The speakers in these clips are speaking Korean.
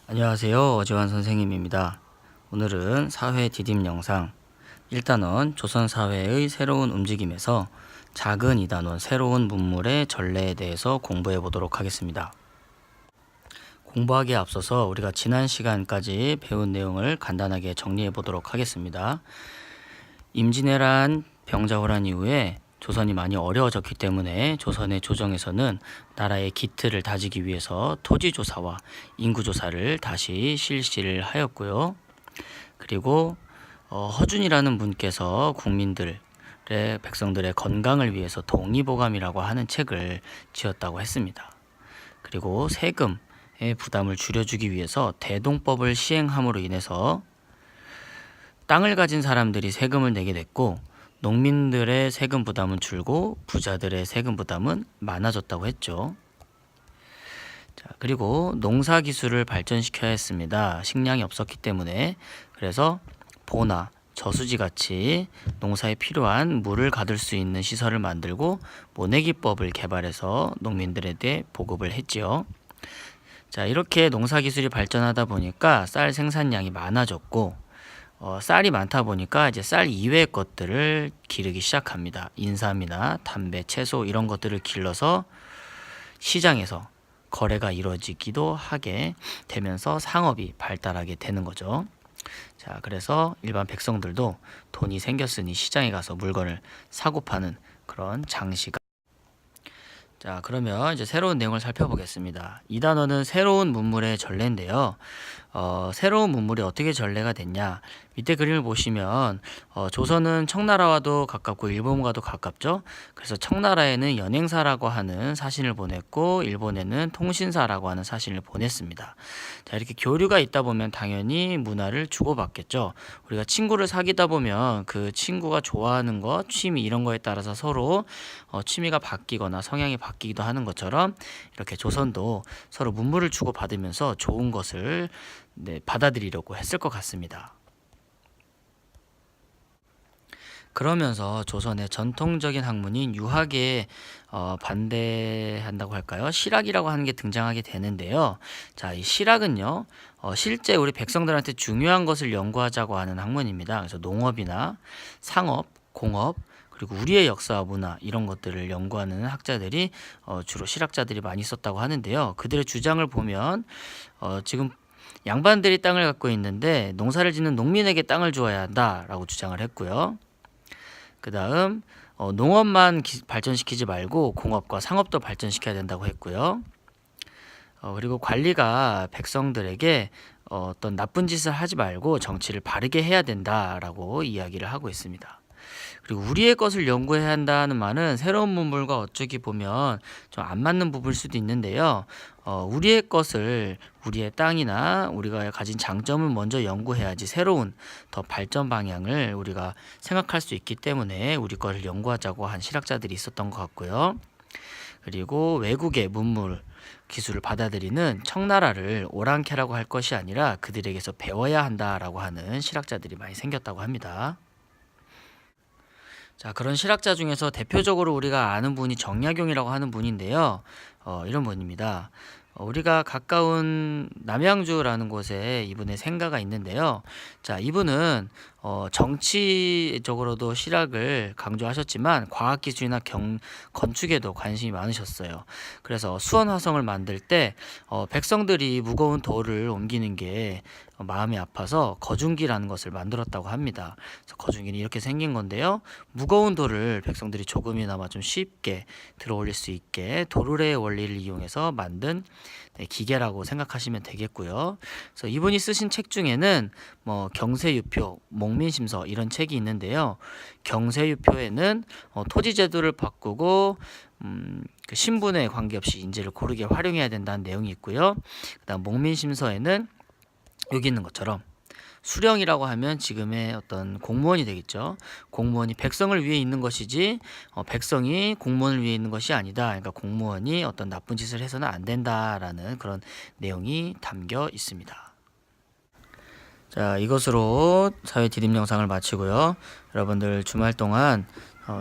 안녕하세요. 어지환 선생님입니다. 오늘은 사회 디딤 영상 1단원 조선사회의 새로운 움직임에서 작은 2단원 새로운 문물의 전례에 대해서 공부해 보도록 하겠습니다. 공부하기에 앞서서 우리가 지난 시간까지 배운 내용을 간단하게 정리해 보도록 하겠습니다. 임진왜란 병자호란 이후에 조선이 많이 어려워졌기 때문에 조선의 조정에서는 나라의 기틀을 다지기 위해서 토지조사와 인구조사를 다시 실시를 하였고요. 그리고 허준이라는 분께서 국민들의 백성들의 건강을 위해서 동의보감이라고 하는 책을 지었다고 했습니다. 그리고 세금의 부담을 줄여주기 위해서 대동법을 시행함으로 인해서 땅을 가진 사람들이 세금을 내게 됐고 농민들의 세금 부담은 줄고 부자들의 세금 부담은 많아졌다고 했죠. 자, 그리고 농사 기술을 발전시켜야 했습니다. 식량이 없었기 때문에. 그래서 보나 저수지 같이 농사에 필요한 물을 가둘 수 있는 시설을 만들고 모내기법을 개발해서 농민들에 대해 보급을 했지요. 자, 이렇게 농사 기술이 발전하다 보니까 쌀 생산량이 많아졌고 쌀이 많다 보니까 이제 쌀 이외의 것들을 기르기 시작합니다. 인삼이나 담배, 채소 이런 것들을 길러서 시장에서 거래가 이루어지기도 하게 되면서 상업이 발달하게 되는 거죠. 자, 그래서 일반 백성들도 돈이 생겼으니 시장에 가서 물건을 사고 파는 그런 장시가. 자, 그러면 이제 새로운 내용을 살펴보겠습니다. 이 단어는 새로운 문물의 전례인데요. 새로운 문물이 어떻게 전례가 됐냐? 밑에 그림을 보시면 조선은 청나라와도 가깝고 일본과도 가깝죠. 그래서 청나라에는 연행사라고 하는 사신을 보냈고 일본에는 통신사라고 하는 사신을 보냈습니다. 자, 이렇게 교류가 있다 보면 당연히 문화를 주고받겠죠. 우리가 친구를 사귀다 보면 그 친구가 좋아하는 것, 취미 이런 거에 따라서 서로 취미가 바뀌거나 성향이 바뀌기도 하는 것처럼 이렇게 조선도 서로 문물을 주고받으면서 좋은 것을 받아들이려고 했을 것 같습니다. 그러면서 조선의 전통적인 학문인 유학에 반대한다고 할까요? 실학이라고 하는 게 등장하게 되는데요. 자, 이 실학은요, 실제 우리 백성들한테 중요한 것을 연구하자고 하는 학문입니다. 그래서 농업이나 상업, 공업, 그리고 우리의 역사와 문화 이런 것들을 연구하는 학자들이 주로 실학자들이 많이 있었다고 하는데요. 그들의 주장을 보면 지금 양반들이 땅을 갖고 있는데 농사를 짓는 농민에게 땅을 주어야 한다라고 주장을 했고요. 그 다음 농업만 발전시키지 말고 공업과 상업도 발전시켜야 된다고 했고요. 그리고 관리가 백성들에게 어떤 나쁜 짓을 하지 말고 정치를 바르게 해야 된다라고 이야기를 하고 있습니다. 그리고 우리의 것을 연구해야 한다는 말은 새로운 문물과 어쩌기 보면 좀 안 맞는 부분일 수도 있는데요. 우리의 것을 우리의 땅이나 우리가 가진 장점을 먼저 연구해야지 새로운 더 발전 방향을 우리가 생각할 수 있기 때문에 우리 것을 연구하자고 한 실학자들이 있었던 것 같고요. 그리고 외국의 문물 기술을 받아들이는 청나라를 오랑캐라고 할 것이 아니라 그들에게서 배워야 한다라고 하는 실학자들이 많이 생겼다고 합니다. 자, 그런 실학자 중에서 대표적으로 우리가 아는 분이 정약용이라고 하는 분인데요. 이런 분입니다. 우리가 가까운 남양주라는 곳에 이분의 생가가 있는데요. 자, 이분은 정치적으로도 실학을 강조하셨지만 과학기술이나 건축에도 관심이 많으셨어요. 그래서 수원화성을 만들 때 백성들이 무거운 돌을 옮기는 게 마음이 아파서 거중기라는 것을 만들었다고 합니다. 그래서 거중기는 이렇게 생긴 건데요. 무거운 돌을 백성들이 조금이나마 좀 쉽게 들어 올릴 수 있게 도르래의 원리를 이용해서 만든 기계라고 생각하시면 되겠고요. 그래서 이분이 쓰신 책 중에는 경세유표, 목민심서 이런 책이 있는데요. 경세유표에는 토지 제도를 바꾸고 그 신분에 관계없이 인재를 고르게 활용해야 된다는 내용이 있고요. 그다음 목민심서에는 여기 있는 것처럼 수령이라고 하면 지금의 어떤 공무원이 되겠죠. 공무원이 백성을 위해 있는 것이지 백성이 공무원을 위해 있는 것이 아니다. 그러니까 공무원이 어떤 나쁜 짓을 해서는 안 된다라는 그런 내용이 담겨 있습니다. 자, 이것으로 사회 디딤 영상을 마치고요. 여러분들 주말 동안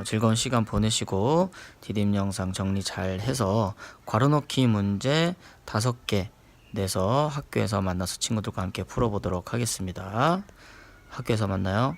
즐거운 시간 보내시고 디딤 영상 정리 잘 해서 괄호넣기 문제 5개 내서 학교에서 만나서 친구들과 함께 풀어보도록 하겠습니다. 학교에서 만나요.